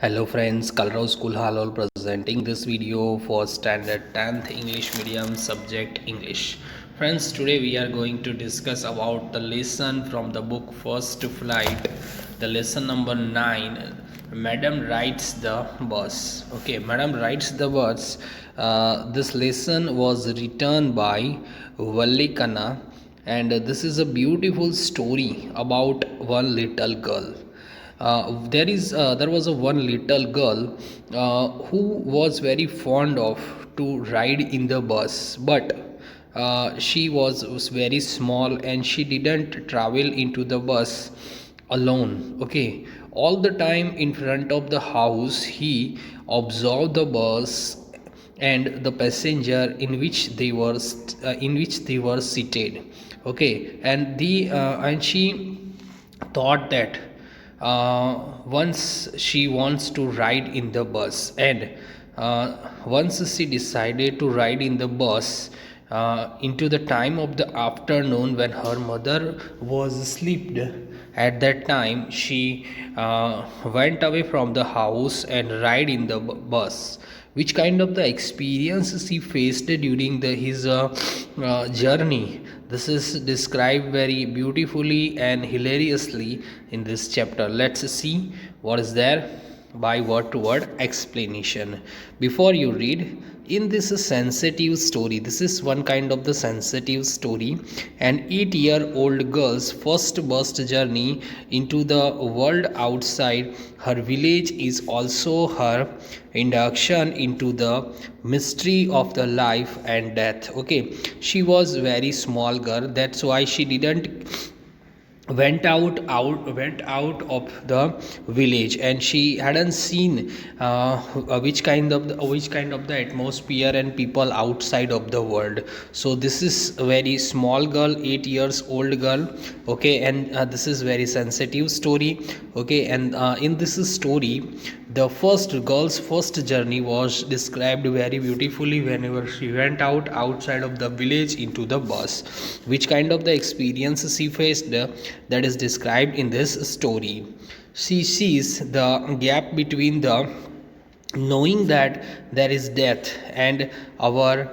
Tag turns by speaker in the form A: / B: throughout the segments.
A: Hello friends, Kalrao School Halol presenting this video for standard 10th English medium subject English. Friends, today we are going to discuss about the lesson from the book First Flight, the lesson number 9. Madam rides the bus. Okay, Madam rides the bus. This lesson was written by Vallikana, and this is a beautiful story about one little girl. There was a one little girl who was very fond of to ride in the bus, but was very small and she didn't travel into the bus alone. Okay, all the time in front of the house he observed the bus and the passenger in which they were seated. Okay, and she thought that once she wants to ride in the bus, and once she decided to ride in the bus into the time of the afternoon when her mother was asleep. At that time she went away from the house and ride in the bus. Which kind of the experience she faced during his journey, this is described very beautifully and hilariously in this chapter. Let's see what is there by word to word explanation. Before you read, in this sensitive story, this is one kind of the sensitive story. An 8-year-old girl's first bus journey into the world outside her village is also her induction into the mystery of the life and death. Okay, she was very small girl, that's why she didn't went out of the village, and she hadn't seen which kind of the atmosphere and people outside of the world. So this is a very small girl, 8 years old girl. Okay, and this is very sensitive story. Okay, and in this story the girl's first journey was described very beautifully whenever she went outside of the village into the bus. Which kind of the experience she faced, that is described in this story. She sees the gap between the knowing that there is death and our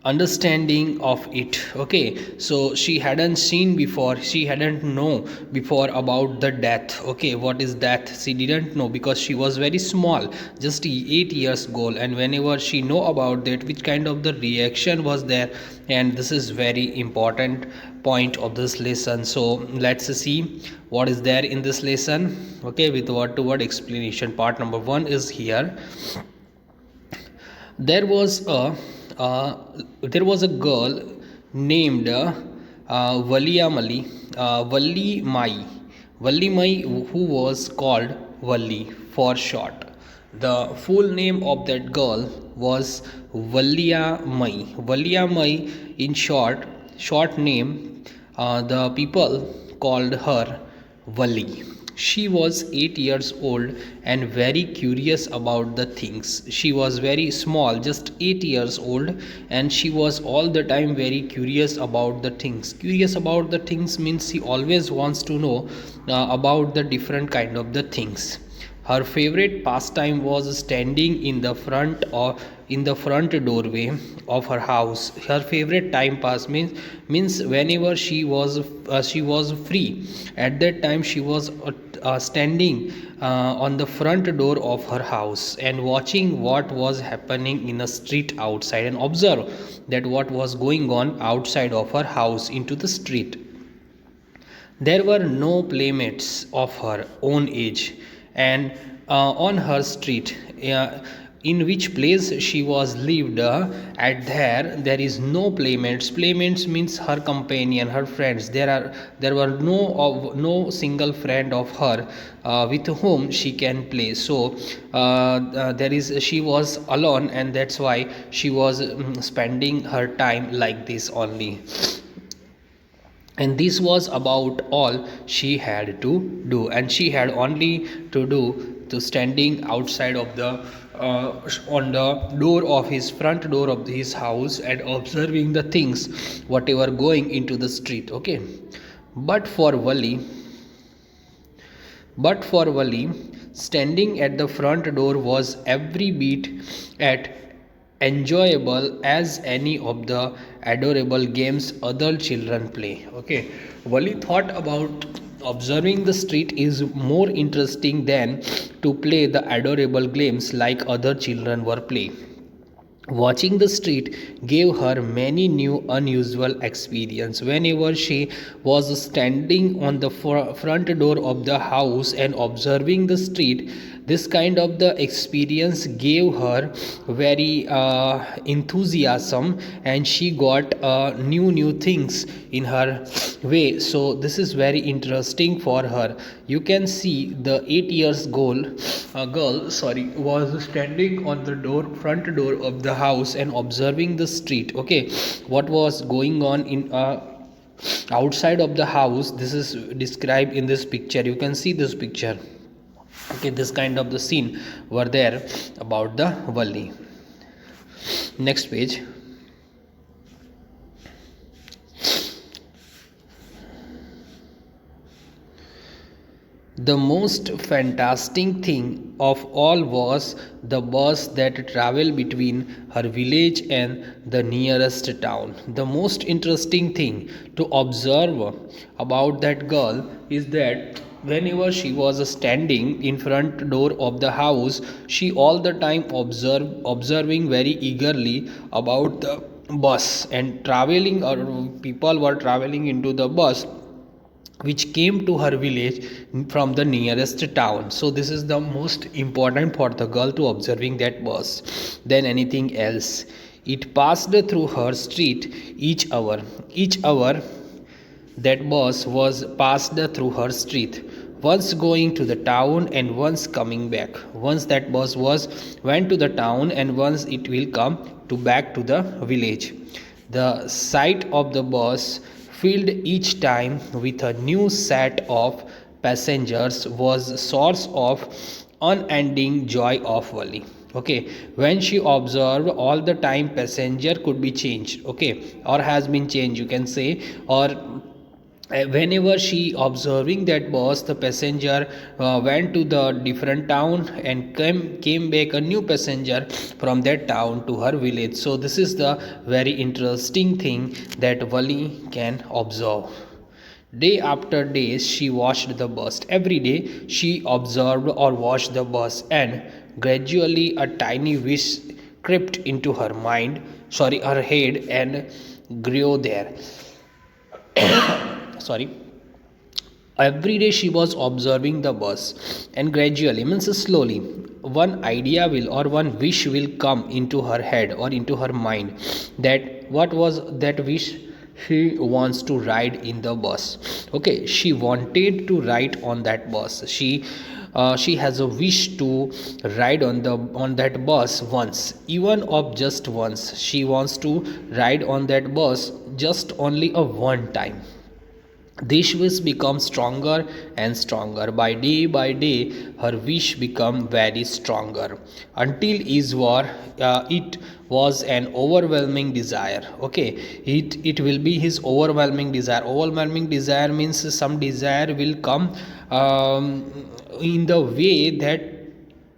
A: understanding of it. Okay, so she hadn't seen before, she hadn't know before about the death. Okay, what is death she didn't know because she was very small, just 8 years old. And whenever she know about that, which kind of the reaction was there, and this is very important point of this lesson. So let's see what is there in this lesson. Okay, with word to word explanation. Part number 1 is here. There was a there was a girl named Valli Mai, who was called Valli for short. The full name of that girl was Vallia Mai in short name. The people called her Valli. She was 8 years old and very curious about the things. She was very small, just 8 years old, and she was all the time very curious about the things. Curious about the things means she always wants to know about the different kind of the things. Her favorite pastime was standing in the front doorway of her house. Her favorite time pass means whenever she was free. At that time she was standing on the front door of her house and watching what was happening in the street outside, and observe that what was going on outside of her house into the street. There were no playmates of her own age, and on her street, in which place she was lived, there is no playmates. Playmates means her companion, her friends. There were no single friend of her with whom she can play. So there is she was alone, and that's why she was spending her time like this only. And this was about all she had to do, and she had only to do to standing outside of the on the door of his front door of his house and observing the things whatever going into the street. Okay, but for Valli, Standing at the front door was every bit at enjoyable as any of the adorable games other children play. Okay, Wally thought about observing the street is more interesting than to play the adorable games like other children were playing. Watching the street gave her many new unusual experiences. Whenever she was standing on the front door of the house and observing the street, this kind of the experience gave her very enthusiasm, and she got new things in her way. So this is very interesting for her. You can see the 8 years girl was standing on the front door of the house and observing the street. Okay, what was going on in outside of the house, this is described in this picture. You can see this picture. Okay, this kind of the scene were there about the Valli. Next page. The most fantastic thing of all was the bus that traveled between her village and the nearest town. The most interesting thing to observe about that girl is that whenever she was standing in front door of the house, she all the time observing very eagerly about the bus and traveling, or people were traveling into the bus which came to her village from the nearest town. So this is the most important for the girl to observing that bus than anything else. It passed through her street each hour that bus was passed through her street, once going to the town and once coming back. Once that bus was went to the town and once it will come to back to the village. The sight of the bus, filled each time with a new set of passengers, was a source of unending joy of Wally. Okay, when she observed all the time passenger could be changed, okay, or has been changed, you can say, or whenever she observing that bus, the passenger went to the different town and came back a new passenger from that town to her village. So this is the very interesting thing that Wali can observe. Day after day she watched the bus. Every day she observed or watched the bus, and gradually a tiny wish crept into her her head and grew there. Sorry. Every day she was observing the bus, and gradually, means slowly, one idea will or one wish will come into her head or into her mind. That what was that wish? She wants to ride in the bus. Okay, she wanted to ride on that bus. She has a wish to ride on that bus once, even of just once. She wants to ride on that bus just only a one time. This wish becomes stronger and stronger. By day, her wish become very stronger. Until it was an overwhelming desire. Okay, it will be his overwhelming desire. Overwhelming desire means some desire will come in the way that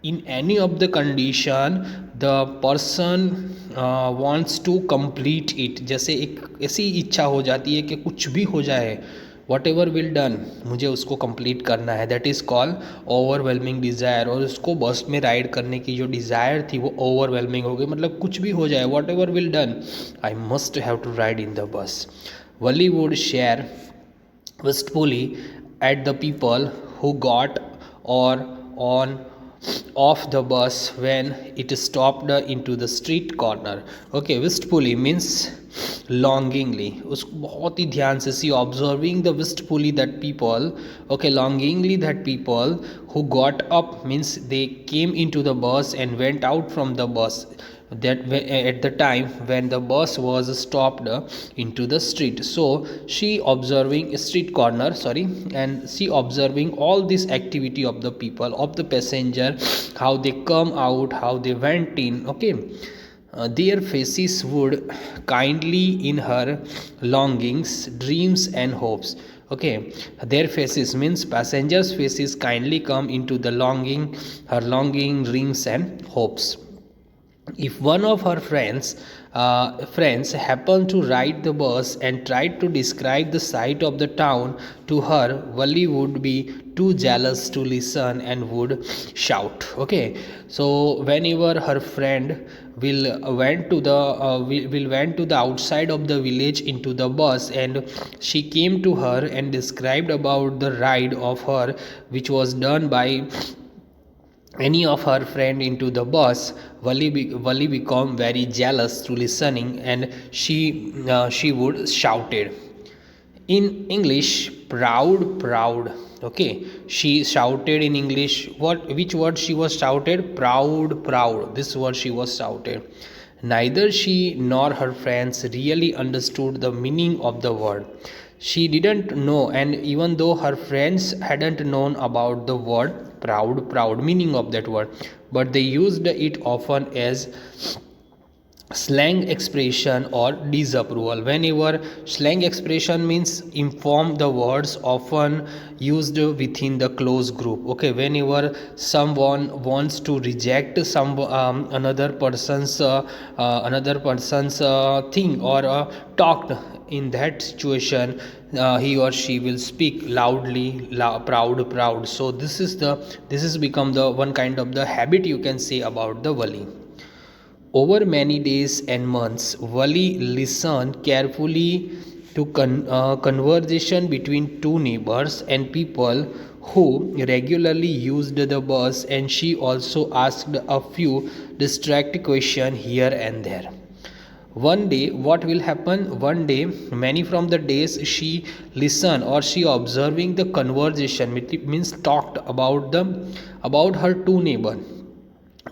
A: in any of the condition the person wants to complete it. जैसे एक ऐसी इच्छा हो जाती है कि कुछ भी हो जाए, वट एवर विल डन, मुझे उसको कंप्लीट करना है. That is called overwhelming desire. और उसको बस में राइड करने की जो डिज़ायर थी वो ओवरवेलमिंग हो गई. मतलब कुछ भी हो जाए, whatever will done, I must have to ride in the bus. Valli would share wistfully at the people who got or on off the bus when it stopped into the street corner. Okay, wistfully means longingly. उसको बहुत ही ध्यान से सी observing the wistfully that people. Okay, longingly that people who got up means they came into the bus and went out from the bus, that at the time when the bus was stopped into the street. So she observing street corner, and she observing all this activity of the people, of the passenger, how they come out, how they went in. Okay, their faces would kindly in her longings, dreams and hopes. Okay, their faces means passengers' faces kindly come into the longing, her longing, dreams, and hopes. If one of her friends happened to ride the bus and tried to describe the sight of the town to her, Wali would be too jealous to listen and would shout. Okay, so whenever her friend will went to the outside of the village into the bus, and she came to her and described about the ride of her which was done by any of her friend into the bus. Wali became very jealous to listening, and she would shouted in English, proud, proud. Okay, she shouted in English. Which word she was shouted? Proud, proud. This word she was shouted. Neither she nor her friends really understood the meaning of the word. She didn't know, and even though her friends hadn't known about the word proud meaning of that word, but they used it often as slang expression or disapproval. Whenever slang expression means inform, the words often used within the close group. Okay, whenever someone wants to reject some another person's thing or talked, in that situation he or she will speak loudly, proud. So this is become the one kind of the habit, you can say, about the Wali. Over many days and months, Wali listened carefully to conversation between two neighbors and people who regularly used the bus, and she also asked a few distract questions here and there. One day, what will happen? One day, many from the days she listened or she observing the conversation, it means talked about about her two neighbors.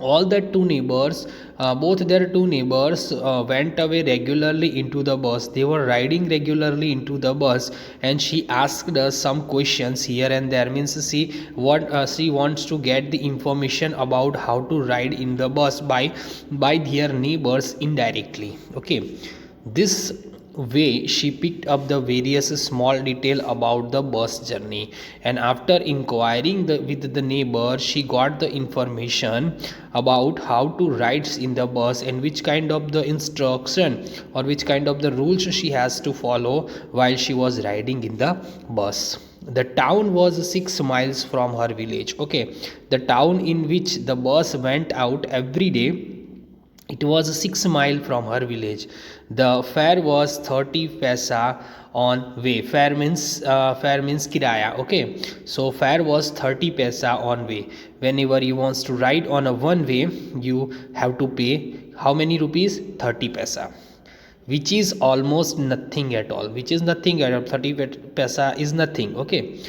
A: All the two neighbors, both their two neighbors went away regularly into the bus. They were riding regularly into the bus, and she asked us some questions here and there. Means she wants to get the information about how to ride in the bus by their neighbors indirectly. Okay, this way she picked up the various small detail about the bus journey, and after inquiring with the neighbor, she got the information about how to ride in the bus and which kind of the instruction or which kind of the rules she has to follow while she was riding in the bus. The town was 6 miles from her village. Okay, the town in which the bus went out every day, it was 6 miles from her village. The fare was 30 paisa on way. Fare means kiraya. Okay, so fare was 30 paisa on way. Whenever you wants to ride on a one way, you have to pay how many rupees? 30 paisa, which is almost nothing at all. Which is nothing at all. 30 paisa is nothing. Okay,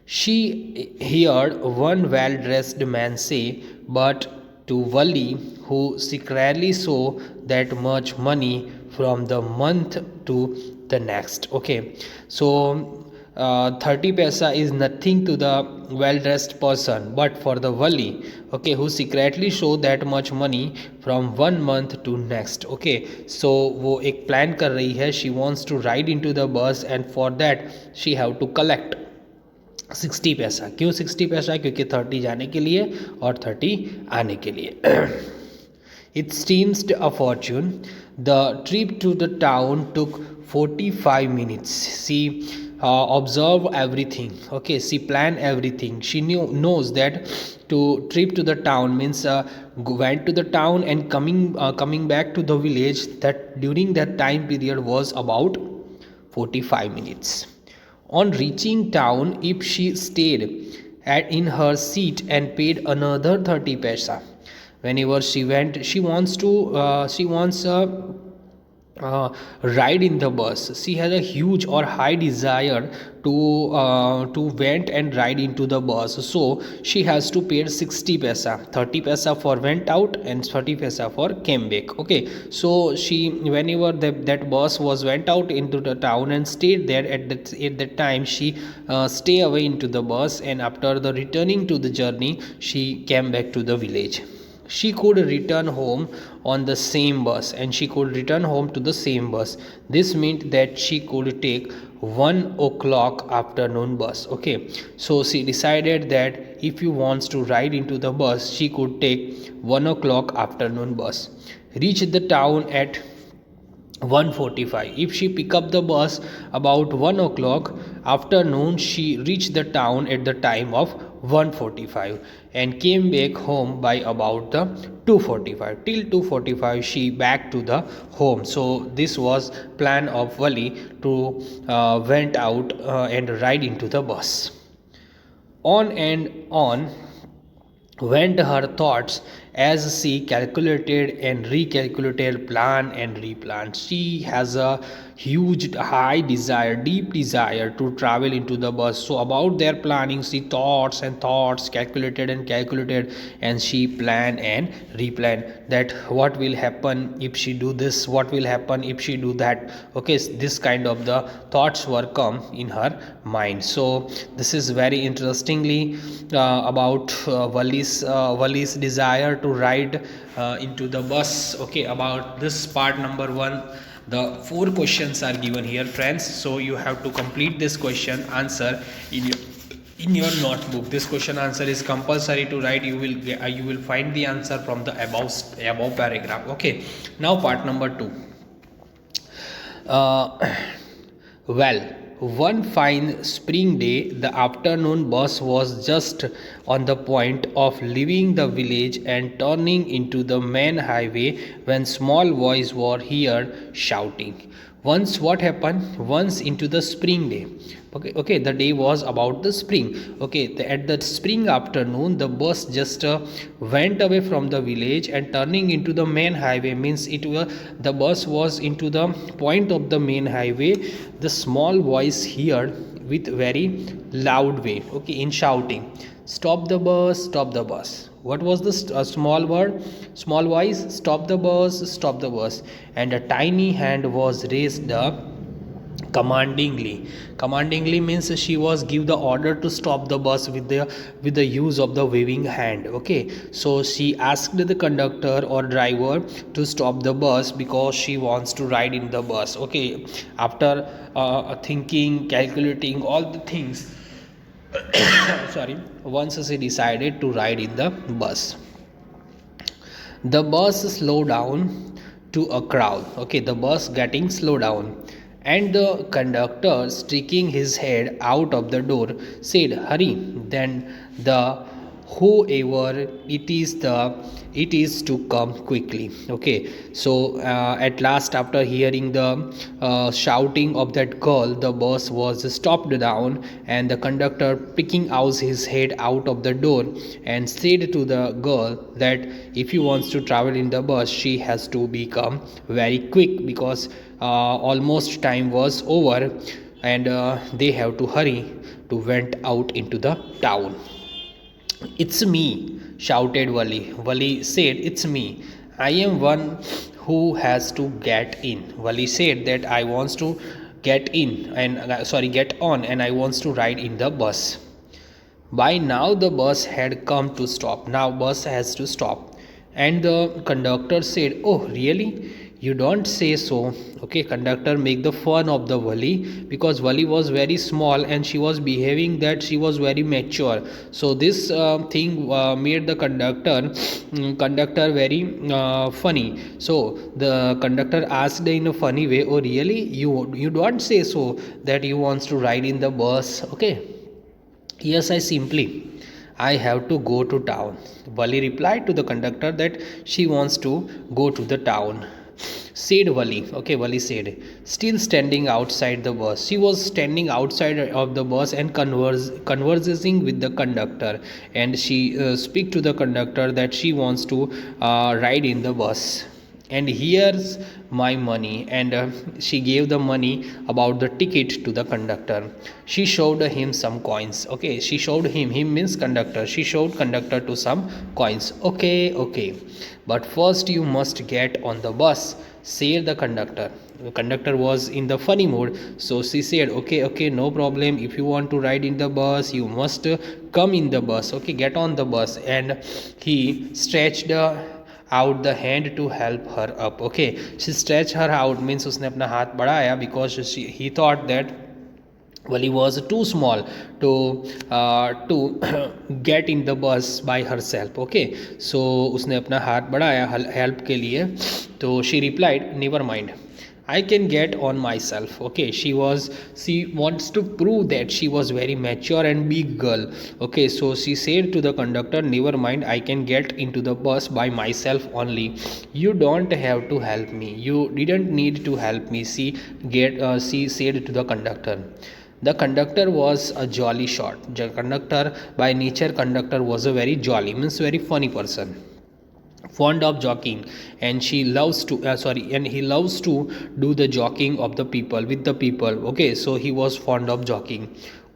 A: she heard one well dressed man say, but to Wali, who secretly saw that much money from the month to the next. Okay, so 30 paisa is nothing to the well dressed person, but for the Wali, okay, who secretly show that much money from one month to next. Okay, so वो एक plan कर रही है, she wants to ride into the bus, and for that she have to collect 60 पैसा. क्यों 60 पैसा? क्योंकि 30 जाने के लिए और 30 आने के लिए. It seemed a fortune. The trip to the town took 45 minutes. She observed everything. Okay, she planned everything. She knows that to trip to the town means went to the town and coming back to the village, that during that time period was about 45 minutes. On reaching town, if she stayed in her seat and paid another 30 paisa, whenever she went, she wants ride in the bus. She has a huge or high desire to went and ride into the bus. So she has to pay 60 paisa, 30 paisa for went out and 30 paisa for came back. Okay, so she, whenever that bus was went out into the town and stayed there at that time, she stay away into the bus, and after the returning to the journey, she came back to the village. she could return home on the same bus, and she could return home to the same bus. This meant that she could take 1 o'clock afternoon bus. Okay, so she decided that if you wants to ride into the bus, she could take 1 o'clock afternoon bus, reach the town at 1:45. If she pick up the bus about 1 o'clock afternoon, she reached the town at the time of 1:45 and came back home by about the 2:45. Till 2:45 she back to the home. So this was plan of Wali to went out and ride into the bus. On and on went her thoughts as she calculated and recalculated, plan and replanned. She has a huge high desire, deep desire to travel into the bus. So about their planning, she thoughts and thoughts, calculated and calculated, and she planned and replanned that what will happen if she do this, what will happen if she do that. Okay, this kind of the thoughts were come in her mind. So this is very interestingly about Wali's desire to ride into the bus. Okay, about this part number 1, the 4 questions are given here, friends. So you have to complete this question answer in your notebook. This question answer is compulsory to write. You will find the answer from the above paragraph. Okay, now part number 2. Well, one fine spring day, the afternoon bus was just on the point of leaving the village and turning into the main highway when small voice were heard shouting. Once what happened? Once into the spring day. Okay, the day was about the spring. Okay, at the spring afternoon, the bus just went away from the village and turning into the main highway means the bus was into the point of the main highway. The small voice heard with very loud way. Okay, in shouting, stop the bus, stop the bus. What was the small word, small voice? Stop the bus, stop the bus. And a tiny hand was raised up commandingly means she was give the order to stop the bus with the use of the waving hand. Okay, so she asked the conductor or driver to stop the bus because she wants to ride in the bus. Okay, after thinking, calculating all the things sorry, once she decided to ride in the bus. The bus slowed down to a crawl. Okay, the bus getting slowed down, and the conductor, sticking his head out of the door, said, "Hurry!" Then the whoever it is to come quickly. Okay, so at last, after hearing the shouting of that girl, the bus was stopped down, and the conductor, picking out his head out of the door, and said to the girl that if he wants to travel in the bus, she has to become very quick because almost time was over, and they have to hurry to went out into the town. "It's me," shouted Wali. Wali said, "It's me. I am one who has to get in." Wali said that I wants to get in and get on, and I wants to ride in the bus. By now the bus had come to stop. Now bus has to stop. And the conductor said, "Oh, really? You don't say so." Okay, conductor make the fun of the Wali because Wali was very small and she was behaving that she was very mature. So this thing made the conductor very funny. So the conductor asked in a funny way, "Oh, really? You don't say so that you wants to ride in the bus?" Okay. "Yes, I have to go to town." Wali replied to the conductor that she wants to go to the town. Said Wali. Okay, Wali said, still standing outside the bus. She was standing outside of the bus and conversing with the conductor, and she speak to the conductor that she wants to ride in the bus. "And here's my money," and she gave the money about the ticket to the conductor. She showed him some coins. Okay, she showed him means conductor. She showed conductor to some coins. Okay, "But first you must get on the bus," said the conductor. conductor was in the funny mood, so she said, okay, no problem. If you want to ride in the bus, you must come in the bus. Okay, get on the bus. And he stretched out the hand to help her up. Okay, she stretched her out means उसने अपना हाथ बढ़ाया because he thought that Wali was too small to get in the bus by herself. Okay, so उसने अपना हाथ बढ़ाया help के लिए. तो she replied, never mind, I can get on myself. Okay, she wants to prove that she was very mature and big girl. Okay, so she said to the conductor, never mind, I can get into the bus by myself only. You don't have to help me. You didn't need to help me. She said to the conductor. The conductor was a jolly short. The conductor, by nature, conductor was a very jolly, means very funny person, fond of joking, and he loves to do the joking of the people with the people. Okay, so he was fond of joking.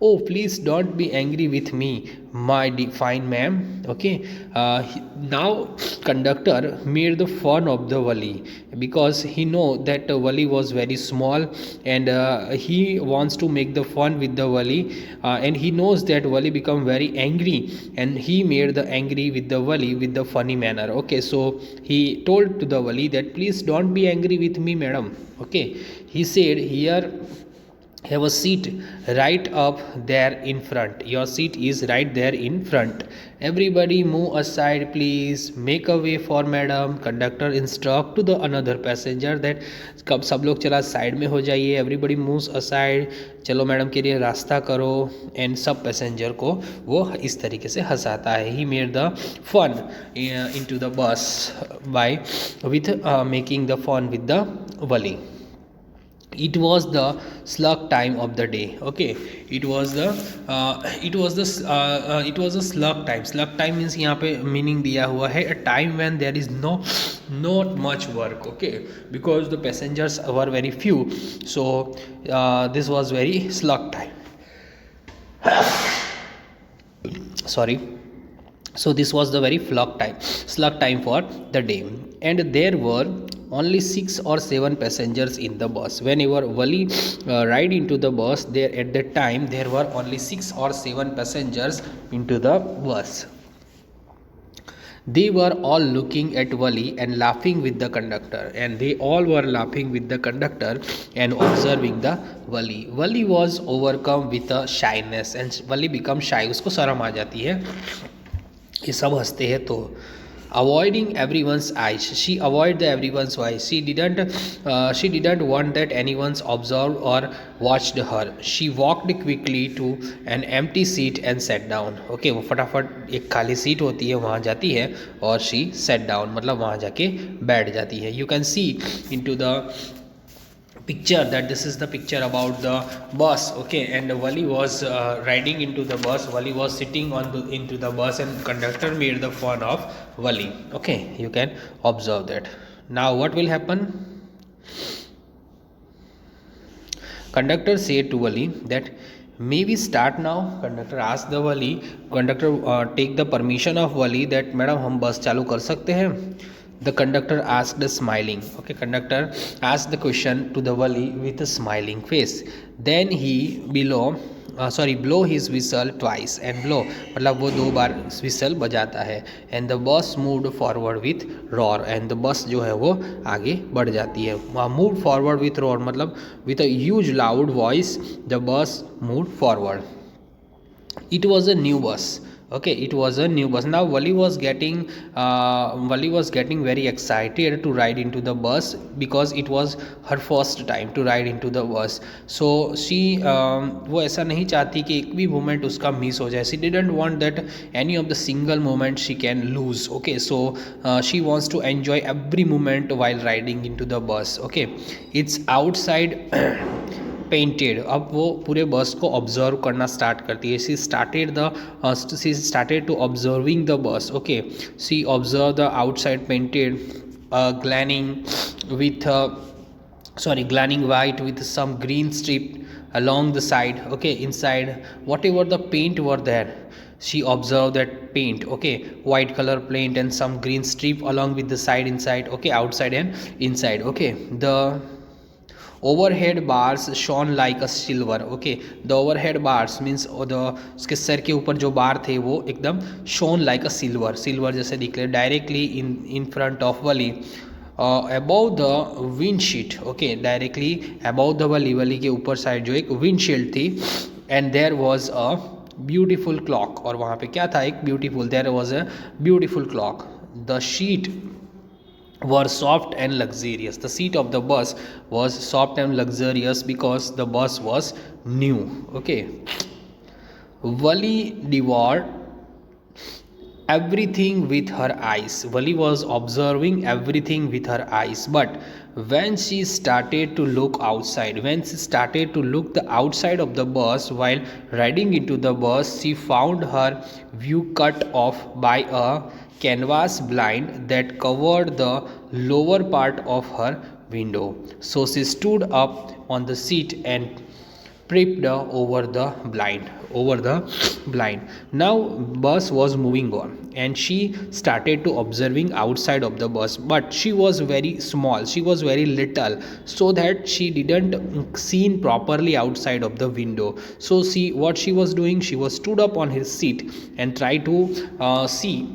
A: Oh, please don't be angry with me, my fine ma'am. Okay, now conductor made the fun of the Wali because he know that Wali was very small, and he wants to make the fun with the Wali, and he knows that Wali become very angry, and he made the angry with the Wali with the funny manner. Okay, so he told to the Wali that please don't be angry with me, madam. Okay, he said, here, have a seat right up there in front. Your seat is right there in front. Everybody move aside, please. Make a way for madam. Conductor instruct to the another passenger that कब सब लोग चला side में हो जाइए. Everybody moves aside. चलो madam के लिए रास्ता करो. एंड सब पैसेंजर को वो इस तरीके से हंसाता है. He made the fun into the bus by with making the fun with the Wali. It was the slug time of the day. Okay, it was the slug time. Slug time means यहाँ पे meaning दिया हुआ है a time when there is not much work. Okay, because the passengers were very few, so this was very slug time. Sorry. So this was the very slug time for the day, and there were only 6 or 7 passengers in the bus. Whenever Wali ride into the bus, there at that time there were only 6 or 7 passengers into the bus. They were all looking at Wali and laughing with the conductor, and they all were laughing with the conductor and observing the Wali. Wali was overcome with a shyness, and Wali become shy. उसको शर्म आ जाती है. ये सब हंसते हैं तो avoiding everyone's eyes. She avoided everyone's eyes. She didn't want that anyone's observed or watched her. She walked quickly to an empty seat and sat down. Okay, वो फटाफट एक खाली सीट होती है वहाँ जाती है और she sat down मतलब वहाँ जाके बैठ जाती है. You can see into the picture that this is the picture about the bus. Okay, and Wali was riding into the bus. Wali was sitting into the bus, and conductor made the fun of Wali. Okay, you can observe that. Now what will happen? Conductor said to Wali that may we start now. Conductor asked the Wali. Conductor take the permission of Wali that madam हम बस चालू कर सकते हैं. The conductor asked, smiling. Okay, conductor asked the question to the Wali with a smiling face. Then he blow his whistle twice. And blow मतलब वो 2 बार whistle बजाता है. And the bus moved forward with roar. And the bus जो है वो आगे बढ़ जाती है. Moved forward with roar मतलब with a huge loud voice the bus moved forward. It was a new bus. Okay, it was a new bus. Now Wali was getting very excited to ride into the bus because it was her first time to ride into the bus. So she वो ऐसा नहीं चाहती कि एक भी moment उसका miss हो जाए. She didn't want that any of the single moment she can lose. Okay, so she wants to enjoy every moment while riding into the bus. Okay, it's outside painted. अब वो पूरे बस को observe करना start करती है. She started to observing the bus. Okay, she observe the outside painted glowing white with some green strip along the side. Okay, inside whatever the paint were there, she observed that paint. Okay, white color paint and some green strip along with the side inside. Okay, outside and inside. Okay, overhead bars shone like a silver. Okay, the overhead bars means the उसके sir के ऊपर जो बार थे वो एकदम shone like a silver, silver जैसे दिख रहे, directly in front of Wali, above the windshield. Okay, directly above the वली के ऊपर साइड जो एक windshield थी, and there was a beautiful clock, और वहाँ पे क्या था, एक beautiful, there was a beautiful clock. The sheet were soft and luxurious. The seat of the bus was soft and luxurious because the bus was new. Okay. Wali devoured everything with her eyes. Wali was observing everything with her eyes. But when she started to look outside, when she started to look the outside of the bus while riding into the bus, she found her view cut off by a canvas blind that covered the lower part of her window. So she stood up on the seat and peeped over the blind. Now bus was moving on and she started to observing outside of the bus, but she was very small, she was very little, so that she didn't seen properly outside of the window. So see what she was doing, she was stood up on his seat and tried to see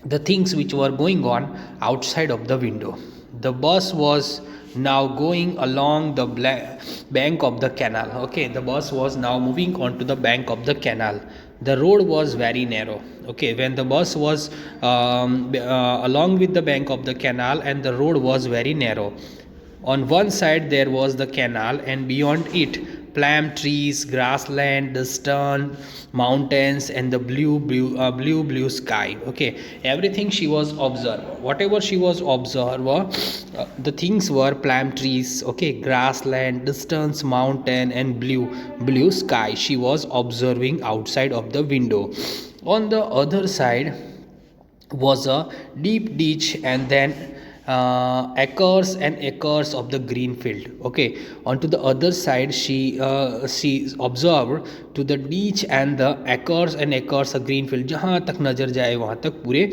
A: the things which were going on outside of the window. The bus was now going along the bank of the canal. Okay, the bus was now moving onto the bank of the canal. The road was very narrow. Okay, when the bus was along with the bank of the canal, and the road was very narrow. On one side there was the canal, and beyond it palm trees, grassland, the stern mountains, and the blue sky. Okay, everything she was observed, whatever she was observed, the things were palm trees, okay, grassland, distance, mountain, and blue sky. She was observing outside of the window. On the other side was a deep ditch, and then acres and acres of the green field. Okay, onto the other side she observed to the ditch and the acres and acres of green field. जहाँ तक नज़र जाए वहाँ तक पूरे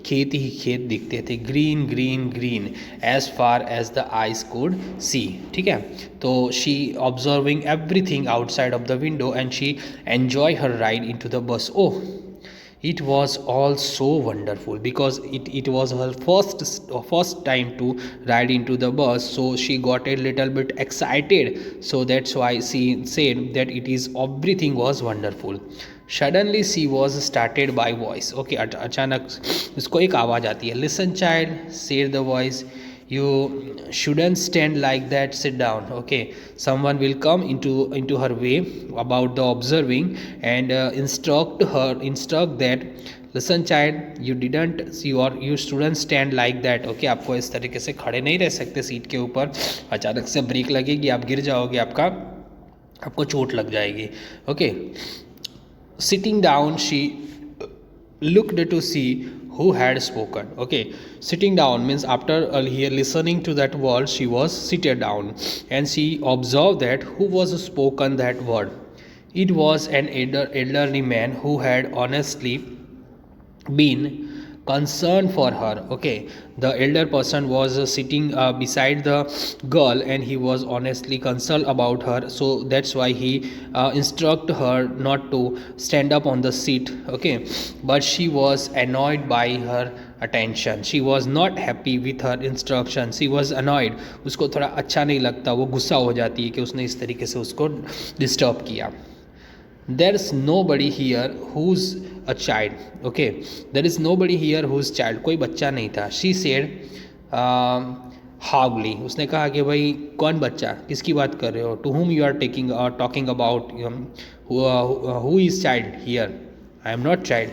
A: खेत ही खेत दिखते थे, green green green as far as the eyes could see. ठीक है, तो she observing everything outside of the window and she enjoy her ride into the bus. Oh, it was all so wonderful because it was her first time to ride into the bus, so she got a little bit excited, so that's why she said that it is everything was wonderful. Suddenly she was started by voice. Okay, अचानक उसको एक आवाज़ आती है. Listen child, said the voice, you shouldn't stand like that, sit down. Okay, someone will come into her way about the observing and instruct that, listen child, you shouldn't stand like that. Okay, आपको इस तरीके से खड़े नहीं रह सकते seat के ऊपर, अचानक से ब्रेक लगेगी, आप गिर जाओगे, आपको चोट लग जाएगी. Okay, sitting down she looked to see who had spoken. Okay, sitting down means after here listening to that word, she was seated down and she observed that who was spoken that word. It was an elderly man who had honestly been concerned for her. Okay, the elder person was sitting beside the girl and he was honestly concerned about her, so that's why he instruct her not to stand up on the seat. Okay, but she was annoyed by her attention. She was not happy with her instruction. She was annoyed. उसको थोड़ा अच्छा नहीं लगता, वो गुस्सा हो जाती है कि उसने इस तरीके से उसको डिस्टर्ब किया. There's nobody here who's a child. Okay, there is nobody here who's child. कोई बच्चा नहीं था. She said haugly. उसने कहा कि भाई कौन बच्चा, किसकी बात कर रहे हो, to whom you are talking about, who is child here. I am not child.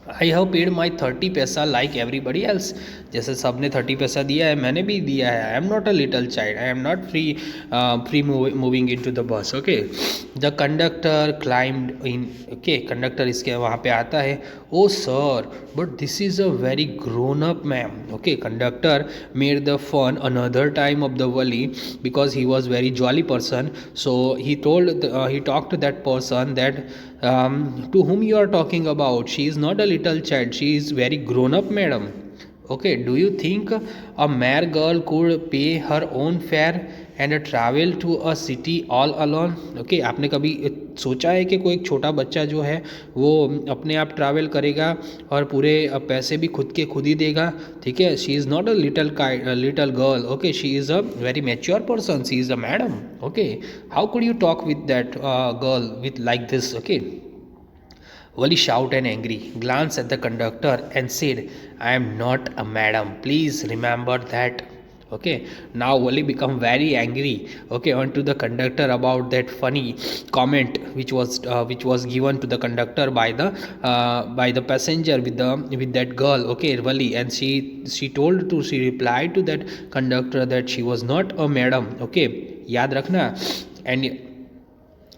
A: I have paid my 30 पैसा like everybody else. जैसे सब ने 30 पैसा दिया है, मैंने भी दिया है. I am not a little child. I am not free moving into the bus. Okay, the conductor climbed in. Okay, conductor इसके वहाँ पे आता है. Oh sir, but this is a very grown up man. Okay, conductor made the fun another time of the Wali because he was very jolly person. So he talked to that person that to whom you are talking about, she is not a little child, she is very grown up madam. Okay, do you think a mere girl could pay her own fare and travel to a city all alone? Okay, आपने कभी सोचा है कि कोई एक छोटा बच्चा जो है वो अपने आप ट्रैवल करेगा और पूरे पैसे भी खुद के खुद ही देगा? ठीक है, she is not a little girl. Okay, she is a very mature person, she is a madam. Okay, how could you talk with that girl with like this? Okay, Wali shouted and angry, glanced at the conductor and said, I am not a madam. Please remember that. Okay, now Wali become very angry, okay, onto the conductor about that funny comment which was given to the conductor by the passenger with that girl, okay, Wali. And she replied to that conductor that she was not a madam. Okay, याद रखना. And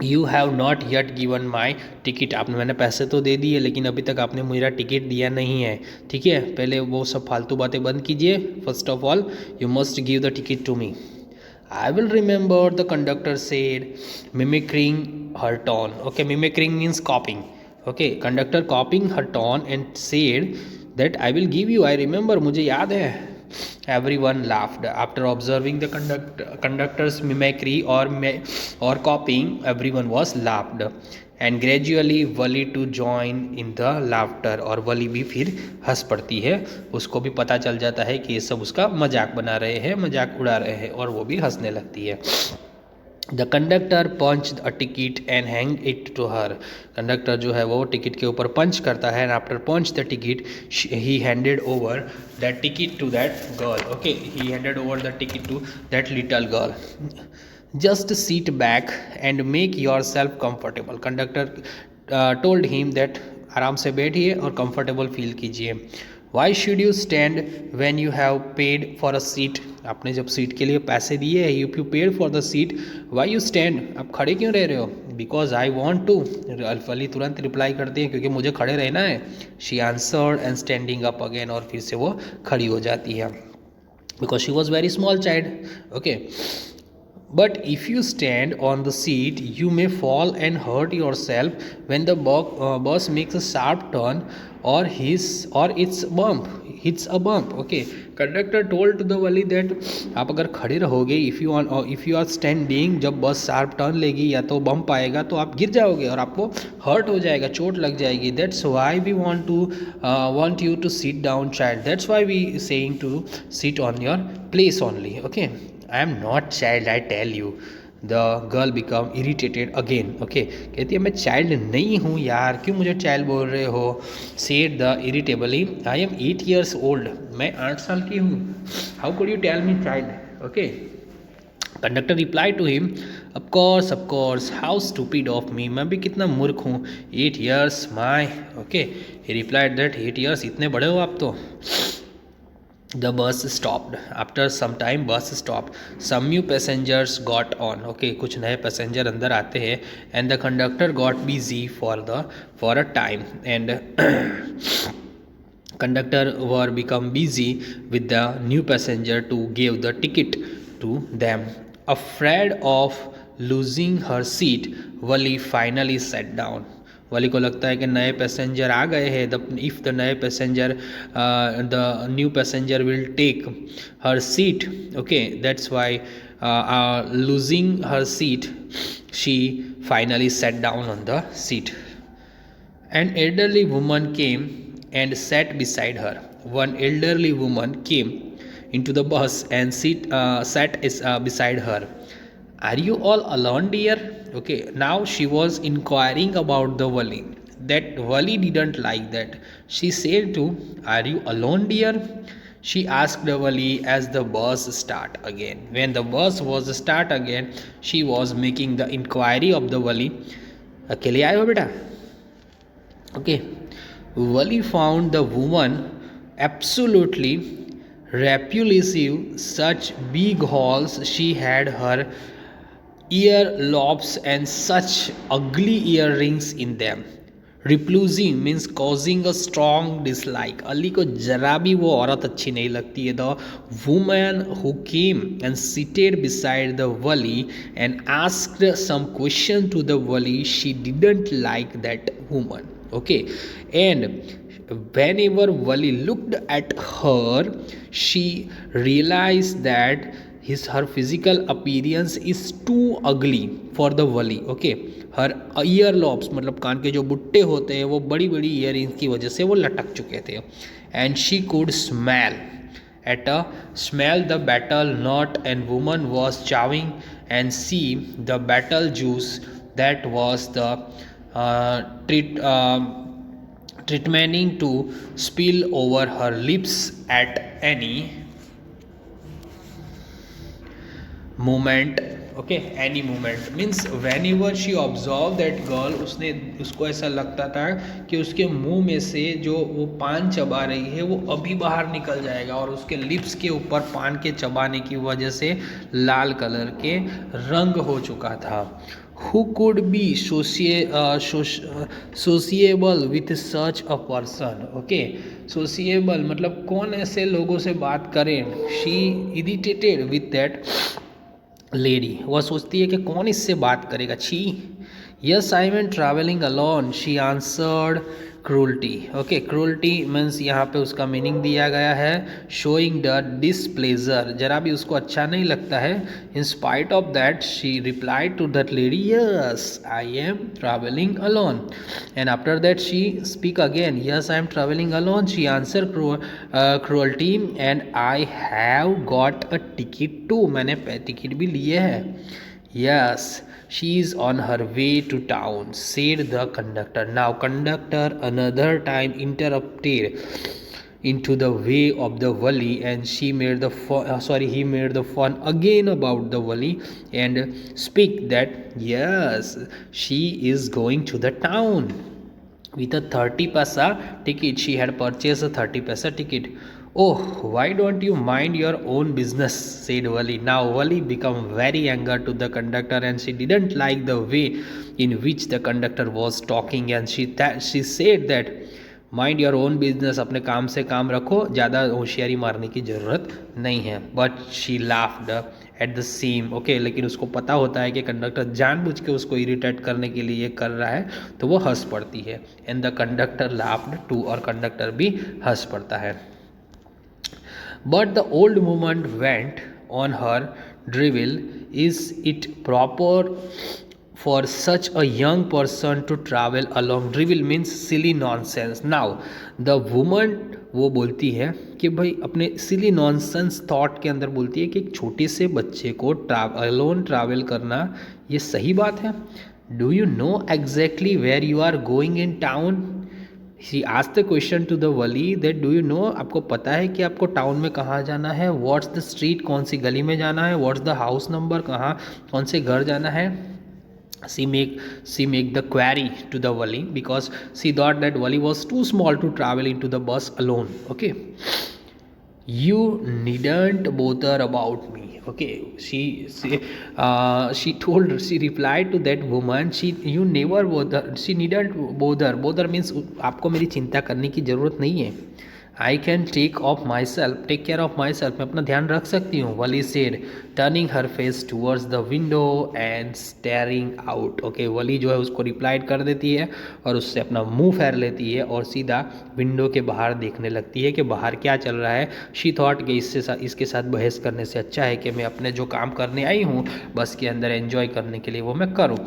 A: you have not yet given my ticket. आपने, मैंने पैसे तो दे दिए लेकिन अभी तक आपने मेरा टिकट दिया नहीं है. ठीक है, पहले वो सब फालतू बातें बंद कीजिए. First of all you must give the ticket to me. I will remember, the conductor said, mimicking her tone. Okay, mimicking means copying. Okay, conductor copying her tone and said that I will give you. I remember, मुझे याद है. Everyone laughed. After observing the conductor's mimicry or copying, everyone was laughed. And gradually Wali to join in the laughter. और वली भी फिर हंस पड़ती है. उसको भी पता चल जाता है कि ये सब उसका मजाक बना रहे हैं, मजाक उड़ा रहे हैं, और वो भी हंसने लगती है. The conductor punch a ticket and hang it to her. Conductor जो है वो टिकट के ऊपर पंच करता है, and after punch the ticket he handed over that ticket to that girl. Okay, he handed over the ticket to that little girl. Just sit back and make yourself comfortable. Conductor told him that आराम से बैठिए और comfortable feel कीजिए. Why should you stand when you have paid for a seat. आपने जब seat के लिए पैसे दिए हैं, if you paid for the seat, why you stand, आप खड़े क्यों रह रहे हो? Because I want to. अली तुरंत रिप्लाई करते हैं, क्योंकि मुझे खड़े रहना है. She answered and standing up again. और फिर से वो खड़ी हो जाती है, because she was very small child. Okay, but if you stand on the seat you may fall and hurt yourself when the bus makes a sharp turn or it's hits a bump. Okay, conductor told to the wali that आप अगर खड़े रहोगे, if you are standing, जब बस sharp turn लेगी या तो bump आएगा तो आप गिर जाओगे और आपको हर्ट हो जाएगा, चोट लग जाएगी. That's why we want you to sit down, child. That's why we saying to sit on your place only. Okay, I am not child, I tell you. The girl become irritated again. Okay, कहती है मैं child नहीं हूँ यार, क्यों मुझे child बोल रहे हो? Said the irritably, I am 8 years old. मैं 8 साल की हूँ. How could you tell me child? Okay. Conductor reply to him, of course, how stupid of me. मैं भी कितना मूर्ख हूँ. 8 years my. Okay, he replied that 8 years, इतने बड़े हो आप तो. The bus stopped. After some time bus stopped. Some new passengers got on. Okay, कुछ नए पैसेंजर अंदर आते हैं. And the conductor got busy for a time. And conductor were become busy with the new passenger to give the ticket to them. Afraid of losing her seat, Wali finally sat down. वाली को लगता है कि नए passenger आ गए हैं. If the नए passenger the new passenger will take her seat. Okay, that's why losing her seat she finally sat down on the seat. An elderly woman came and sat beside her. One elderly woman came into the bus and sat beside her. Are you all alone, dear? Okay, now she was inquiring about the Wali. That Wali didn't like that. She said to, are you alone, dear? She asked the Wali as the bus start again. When the bus was start again, she was making the inquiry of the Wali. अकेले आए हो बेटा? Okay. Wali found the woman absolutely repulsive. Such big holes she had her ear lobes and such ugly earrings in them. Repulsive means causing a strong dislike. Ali को जरा भी वो औरत अच्छी नहीं लगती है. The woman who came and seated beside the Wali and asked some question to the Wali, she didn't like that woman. Okay, and whenever Wali looked at her, she realized that her physical appearance is too ugly for the Wali. Okay, her ear lobes मतलब कान के जो बुट्टे होते हैं वो बड़ी बड़ी earrings की वजह से वो लटक चुके थे. And she could smell at a smell the battle knot and woman was chowing and see the battle juice that was the treatmenting to spill over her lips at any moment. Okay, any moment means when ever she observe that girl, उसको ऐसा लगता था कि उसके मुंह में से जो वो पान चबा रही है वो अभी बाहर निकल जाएगा, और उसके लिप्स के ऊपर पान के चबाने की वजह से लाल कलर के रंग हो चुका था. Who could be sociable with such a person? Okay, sociable मतलब कौन ऐसे लोगों से बात करें. She irritated with that lady, वह सोचती है कि कौन इससे बात करेगा. छी. Yes I am travelling alone, she answered cruelty. Okay, cruelty means यहाँ पे उसका मीनिंग दिया गया है शोइंग द डिसप्लेजर, जरा भी उसको अच्छा नहीं लगता है. In spite of that she replied to that lady, yes I am travelling alone. And after that she speak again, yes I am travelling alone. She answer curtly and I have got a ticket too, मैंने ticket भी लिए है. Yes, she is on her way to town, said the conductor. Now conductor another time interrupted into the way of the Wali, and he made the fun again about the Wali and speak that yes, she is going to the town with a 30 paisa ticket. She had purchased a 30 paisa ticket. Oh, why don't you mind your own business, said Wali. Now Wali became very angry to the conductor, and she didn't like the way in which the conductor was talking, and she said that mind your own business, अपने काम से काम रखो, ज़्यादा होशियारी मारने की ज़रूरत नहीं है. But she laughed at the same. Okay, लेकिन उसको पता होता है कि कंडक्टर जानबूझ के उसको इरिटेट करने के लिए कर रहा है, तो वो हंस पड़ती है. And the conductor laughed too, और कंडक्टर भी हंस पड़ता है. But the old woman went on her drivel. Is it proper for such a young person to travel along? Drivel means silly nonsense. Now the woman वो बोलती है कि भाई अपने silly nonsense thought के अंदर बोलती है कि एक छोटे से बच्चे को alone travel करना ये सही बात है. Do you know exactly where you are going in town? She asked the question to the Wali that do you know, आपको पता है कि आपको टाउन में कहाँ जाना है. What's the street, कौन सी गली में जाना है. What's the house number, कहाँ कौन से घर जाना है. She make the query to the Wali because she thought that Wali was too small to travel into the bus alone. Okay, you needn't bother about me. Okay, she replied to that woman, you never bother, she needn't bother means आपको मेरी चिंता करने की ज़रूरत नहीं है. I can take care of myself, मैं अपना ध्यान रख सकती हूँ. Wali said, turning her face towards the window and staring out. Okay, Wali जो है उसको रिप्लाइड कर देती है और उससे अपना मुंह फेर लेती है और सीधा विंडो के बाहर देखने लगती है कि बाहर क्या चल रहा है. She thought कि इसके साथ बहस करने से अच्छा है कि मैं अपने जो काम करने आई हूँ बस के अंदर एंजॉय करने के लिए वो मैं करूँ.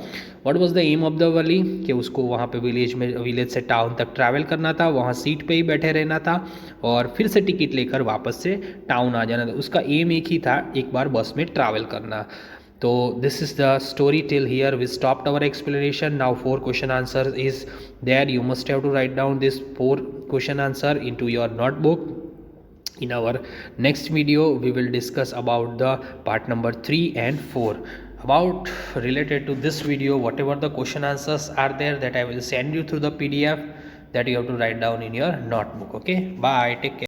A: What was the aim of the Wali? कि उसको वहाँ पे विलेज से टाउन तक ट्रैवल करना था, वहाँ सीट पे ही बैठे रहना था और फिर से टिकट लेकर वापस से टाउन आ जाना था. उसका एम एक ही था, एक बार बस में ट्रैवल करना. तो this is the story till here we stopped our explanation. Now 4 question answer is there. You must have to write down this 4 question answer into your notebook. In our next video we will discuss about the part number 3 and 4. About related to this video, whatever the question answers are there, that I will send you through the PDF that you have to write down in your notebook. Okay, bye, take care.